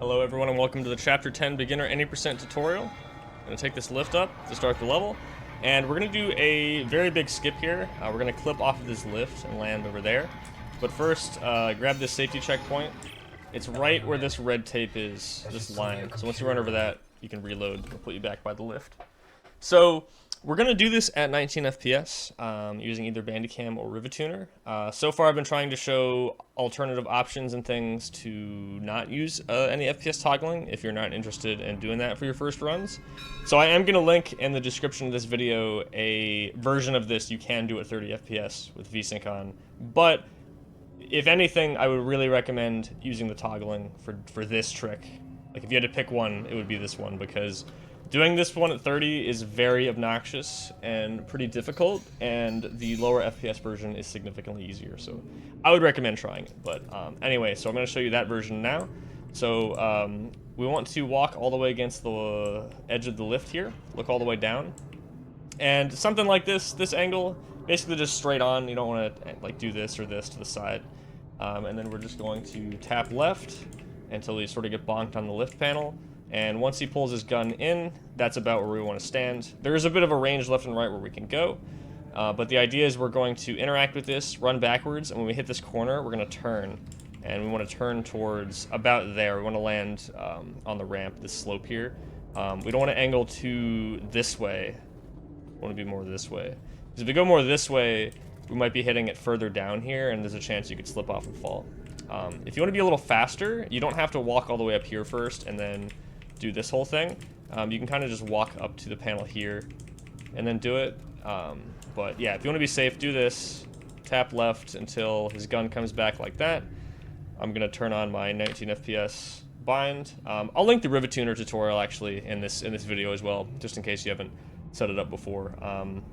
Hello everyone and welcome to the Chapter 10 Beginner Any Percent tutorial. I'm going to take this lift up to start the level, and we're going to do a very big skip here. We're going to clip off of this lift and land over there. But first, grab this safety checkpoint. It's right where this red tape is, this line. So once you run over that, you can reload and put you back by the lift. So we're going to do this at 19 FPS using either Bandicam or Rivituner. So far I've been trying to show alternative options and things to not use any FPS toggling if you're not interested in doing that for your first runs. So I am going to link in the description of this video a version of this you can do at 30 FPS with VSync on. But if anything, I would really recommend using the toggling for this trick. Like if you had to pick one, it would be this one, because doing this one at 30 is very obnoxious and pretty difficult, and the lower FPS version is significantly easier, so I would recommend trying it. But anyway, so I'm going to show you that version now. So we want to walk all the way against the edge of the lift here, look all the way down, and something like this angle, basically just straight on. You don't want to like do this or this to the side. And then we're just going to tap left until we sort of get bonked on the lift panel. And once he pulls his gun in, that's about where we want to stand. There is a bit of a range left and right where we can go, but the idea is we're going to interact with this, run backwards, and when we hit this corner, we're going to turn. And we want to turn towards about there. We want to land on the ramp, this slope here. We don't want to angle to this way. We want to be more this way. Because if we go more this way, we might be hitting it further down here, and there's a chance you could slip off and fall. If you want to be a little faster, you don't have to walk all the way up here first and then do this whole thing. You can kind of just walk up to the panel here and then do it. But yeah, if you want to be safe, do this. Tap left until his gun comes back like that. I'm going to turn on my 19 FPS bind. I'll link the Rivituner tutorial actually in this video as well, just in case you haven't set it up before.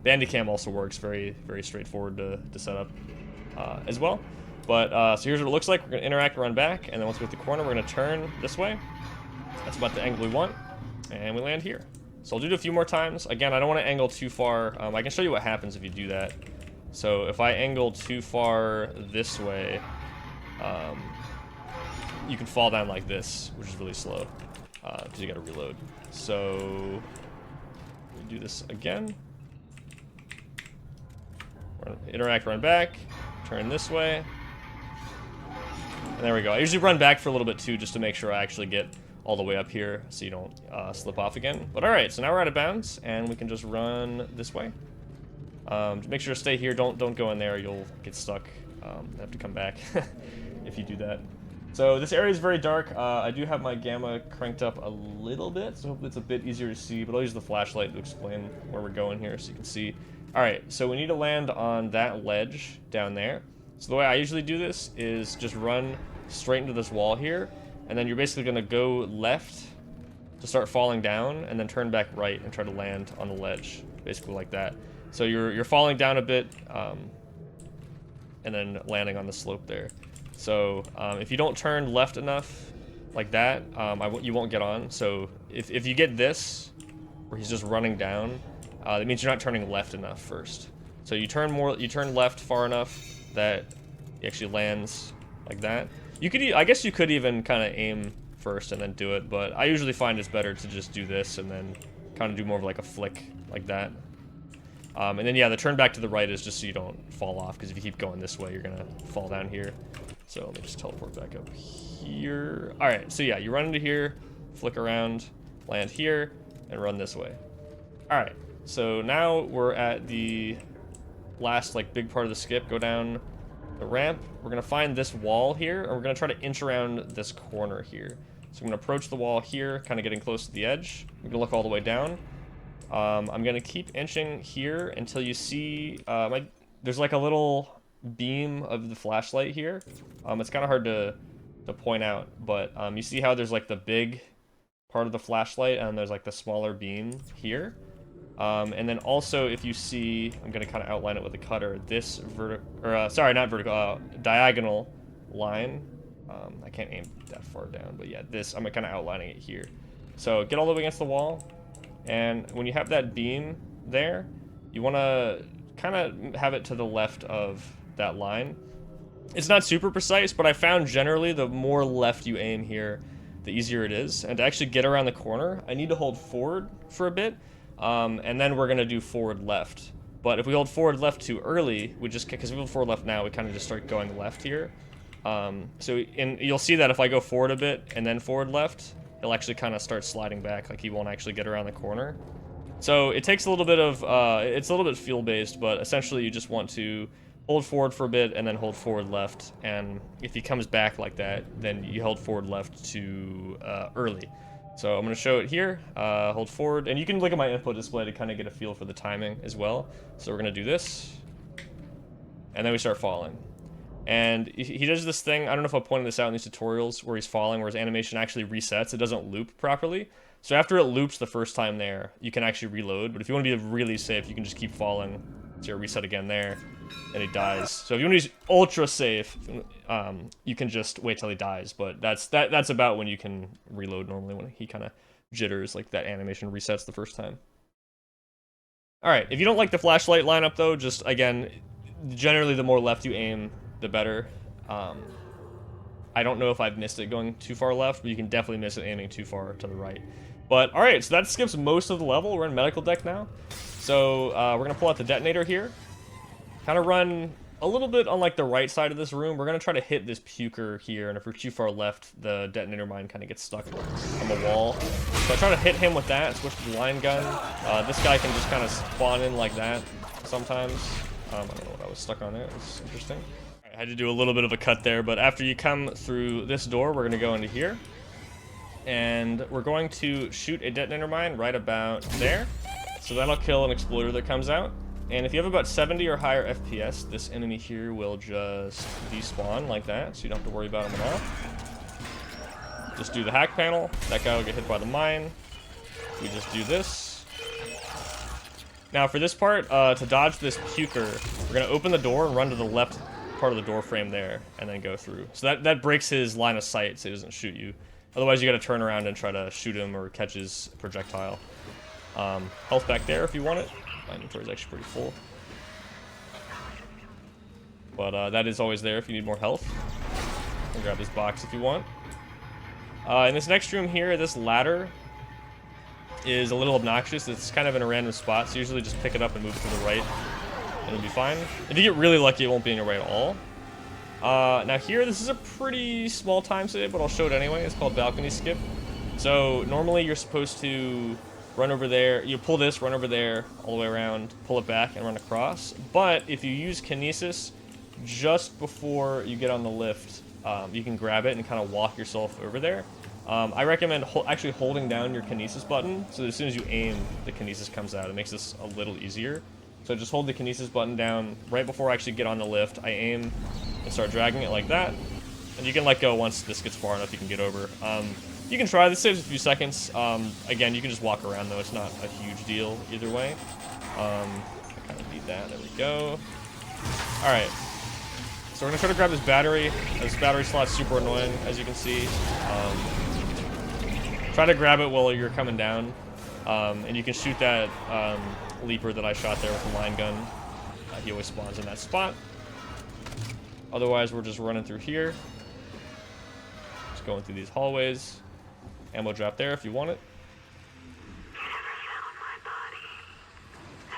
Bandicam also works, very straightforward to set up as well. But so here's what it looks like. We're going to interact, run back, and then once we hit the corner, we're going to turn this way. That's about the angle we want, and we land here. So I'll do it a few more times. Again, I don't want to angle too far. I can show you what happens if you do that. So if I angle too far this way, you can fall down like this, which is really slow, because you got to reload. So we do this again. Interact, run back, turn this way. And there we go. I usually run back for a little bit too, just to make sure I actually get all the way up here so you don't slip off again. But alright, so now we're out of bounds and we can just run this way. Make sure to stay here, don't go in there, you'll get stuck, have to come back if you do that. So this area is very dark. I do have my gamma cranked up a little bit, so hopefully it's a bit easier to see, but I'll use the flashlight to explain where we're going here so you can see. Alright, so we need to land on that ledge down there. So the way I usually do this is just run straight into this wall here, and then you're basically going to go left to start falling down, and then turn back right and try to land on the ledge, basically like that. So you're falling down a bit, and then landing on the slope there. So if you don't turn left enough, like that, you won't get on. So if you get this, where he's just running down, that means you're not turning left enough first. So you turn left far enough that he actually lands like that. You could, I guess you could even kind of aim first and then do it, but I usually find it's better to just do this and then kind of do more of like a flick like that. And then yeah, the turn back to the right is just so you don't fall off, because if you keep going this way, you're gonna fall down here. So let me just teleport back up here. All right, so yeah, you run into here, flick around, land here, and run this way. All right, so now we're at the last like big part of the skip. Go down the ramp. We're gonna find this wall here, and we're gonna try to inch around this corner here. So I'm gonna approach the wall here, kind of getting close to the edge. I'm gonna look all the way down. I'm gonna keep inching here until you see there's like a little beam of the flashlight here. It's kind of hard to point out, but you see how there's like the big part of the flashlight and there's like the smaller beam here. And then also, if you see, I'm going to kind of outline it with a cutter, this diagonal line. I can't aim that far down, but yeah, I'm kind of outlining it here. So get all the way against the wall, and when you have that beam there, you want to kind of have it to the left of that line. It's not super precise, but I found generally the more left you aim here, the easier it is. And to actually get around the corner, I need to hold forward for a bit, and then we're gonna do forward left. But if we hold forward left too early, we just, because if we hold forward left now, we kind of just start going left here. You'll see that if I go forward a bit and then forward left, he'll actually kind of start sliding back, like he won't actually get around the corner. So it takes a little bit of, it's a little bit feel-based, but essentially you just want to hold forward for a bit and then hold forward left, and if he comes back like that, then you hold forward left to early. So I'm going to show it here, hold forward, and you can look at my input display to kind of get a feel for the timing as well. So we're going to do this, and then we start falling. And he does this thing, I don't know if I pointed this out in these tutorials, where he's falling, where his animation actually resets, it doesn't loop properly. So after it loops the first time there, you can actually reload, but if you want to be really safe, you can just keep falling. So you reset again there, and he dies. So if you want to use ultra safe, you can just wait till he dies, but that's about when you can reload normally, when he kind of jitters, like that animation resets the first time. Alright, if you don't like the flashlight lineup though, just again, generally the more left you aim, the better. I don't know if I've missed it going too far left, but you can definitely miss it aiming too far to the right. But alright, so that skips most of the level. We're in medical deck now. So we're going to pull out the detonator here. Kind of run a little bit on like the right side of this room. We're going to try to hit this puker here, and if we're too far left, the detonator mine kind of gets stuck on the wall. So I try to hit him with that, switch to the line gun. This guy can just kind of spawn in like that sometimes. I don't know what I was stuck on there. It's interesting. I had to do a little bit of a cut there, but after you come through this door, we're going to go into here. And we're going to shoot a detonator mine right about there. So that'll kill an exploder that comes out. And if you have about 70 or higher FPS, this enemy here will just despawn like that, so you don't have to worry about him at all. Just do the hack panel. That guy will get hit by the mine. We just do this. Now for this part, to dodge this puker, we're going to open the door and run to the left part of the door frame there, and then go through. So that breaks his line of sight, so he doesn't shoot you. Otherwise, you got to turn around and try to shoot him or catch his projectile. Health back there if you want it. My inventory is actually pretty full. But that is always there if you need more health. You can grab this box if you want. In this next room here, this ladder is a little obnoxious. It's kind of in a random spot, so usually just pick it up and move to the right, and it'll be fine. If you get really lucky, it won't be in your right at all. Now here, this is a pretty small time save, but I'll show it anyway. It's called balcony skip. So normally you're supposed to run over there, you pull this, run over there, all the way around, pull it back, and run across. But if you use kinesis just before you get on the lift, you can grab it and kind of walk yourself over there. I recommend actually holding down your kinesis button, so that as soon as you aim, the kinesis comes out. It makes this a little easier. So just hold the kinesis button down right before I actually get on the lift. I aim and start dragging it like that. And you can let go once this gets far enough you can get over. You can try, this saves a few seconds. Again, you can just walk around though, it's not a huge deal either way. I kind of need that, there we go. Alright, so we're gonna try to grab this battery. This battery slot's super annoying, as you can see. Try to grab it while you're coming down. And you can shoot that leaper that I shot there with the line gun. He always spawns in that spot. Otherwise, we're just running through here. Just going through these hallways. Ammo drop there if you want it.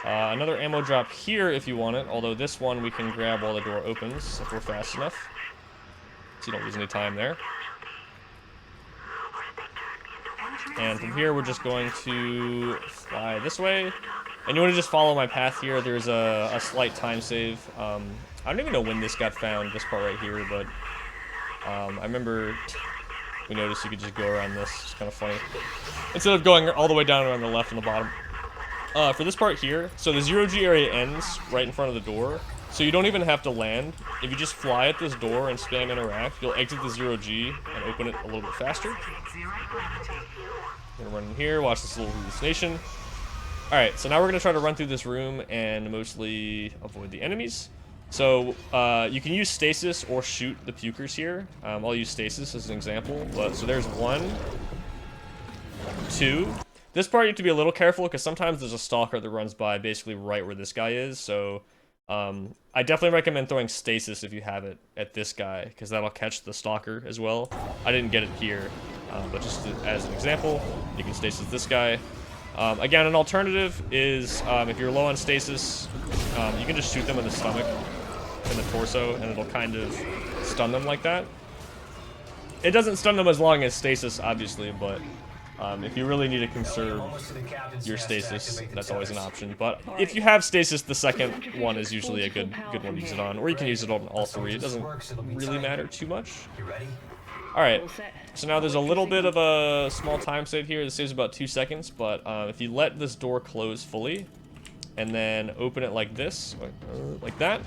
Another ammo drop here if you want it, although this one we can grab while the door opens if we're fast enough. So you don't lose any time there. And from here we're just going to fly this way. And you want to just follow my path here. There's a slight time save. I don't even know when this got found, this part right here, but I remember we noticed you could just go around this. It's kind of funny. Instead of going all the way down around the left and the bottom. For this part here, so the 0G area ends right in front of the door, so you don't even have to land. If you just fly at this door and spam interact, you'll exit the 0G and open it a little bit faster. We're gonna run in here, watch this little hallucination. Alright, so now we're gonna try to run through this room and mostly avoid the enemies. So, you can use stasis or shoot the pukers here. I'll use stasis as an example. So there's 1, 2. This part you have to be a little careful because sometimes there's a stalker that runs by basically right where this guy is. So, I definitely recommend throwing stasis if you have it at this guy because that'll catch the stalker as well. I didn't get it here. But just as an example, you can stasis this guy. Again, an alternative is if you're low on stasis, you can just shoot them in the stomach, in the torso, and it'll kind of stun them like that. It doesn't stun them as long as stasis, obviously, but if you really need to conserve your stasis, that's always an option. But if you have stasis, the second one is usually a good one to use it on, or you can use it on all three. It doesn't really matter too much. Alright, so now there's a little bit of a small time save here. This saves about 2 seconds, but if you let this door close fully, and then open it like this, like that,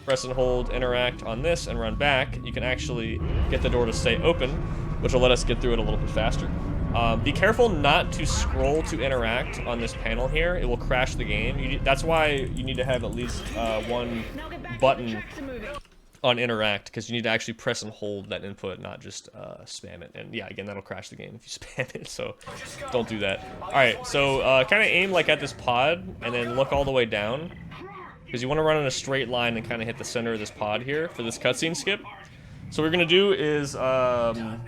press and hold interact on this and run back, you can actually get the door to stay open, which will let us get through it a little bit faster. Be careful not to scroll to interact on this panel here. It will crash the game. That's why you need to have at least one button on interact, because you need to actually press and hold that input, not just spam it. And yeah, again, that'll crash the game if you spam it, so don't do that. Alright, so kind of aim like at this pod, and then look all the way down, because you want to run in a straight line and kind of hit the center of this pod here for this cutscene skip. So what we're going to do is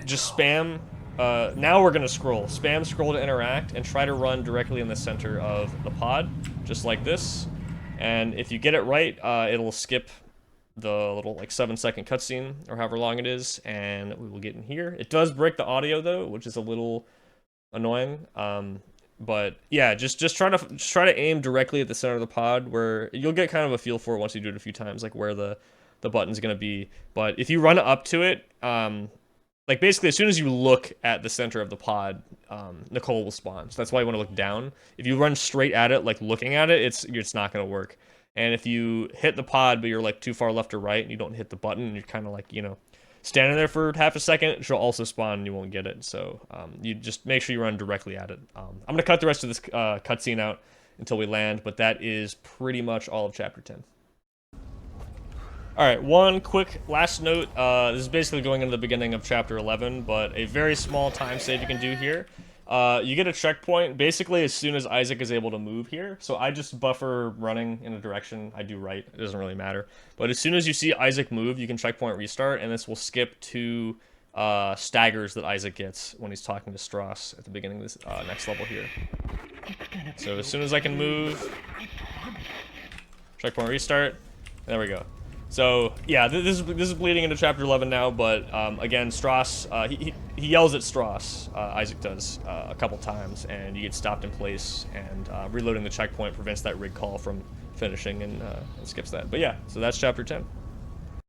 just spam, now we're going to scroll. Spam scroll to interact, and try to run directly in the center of the pod, just like this. And if you get it right, it'll skip the little like 7-second cutscene or however long it is, and we will get in here. It does break the audio though, which is a little annoying. But yeah, just try to aim directly at the center of the pod, where you'll get kind of a feel for it once you do it a few times, like where the button's gonna be. But if you run up to it, like basically as soon as you look at the center of the pod, Nicole will spawn. So that's why you want to look down. If you run straight at it, like looking at it, it's not gonna work. And if you hit the pod, but you're like too far left or right, and you don't hit the button, and you're kind of like, you know, standing there for half a second, she'll also spawn and you won't get it. So you just make sure you run directly at it. I'm going to cut the rest of this cutscene out until we land, but that is pretty much all of Chapter 10. Alright, one quick last note. This is basically going into the beginning of Chapter 11, but a very small time save you can do here. You get a checkpoint basically as soon as Isaac is able to move here. So I just buffer running in a direction. I do right. It doesn't really matter. But as soon as you see Isaac move, you can checkpoint restart, and this will skip to staggers that Isaac gets when he's talking to Stross at the beginning of this next level here. So as soon as I can move, checkpoint restart. There we go. So yeah, this is bleeding into Chapter 11 now, but again, Stross, he yells at Stross, Isaac does, a couple times, and you get stopped in place, and reloading the checkpoint prevents that rig call from finishing, and skips that. But yeah, so that's Chapter 10.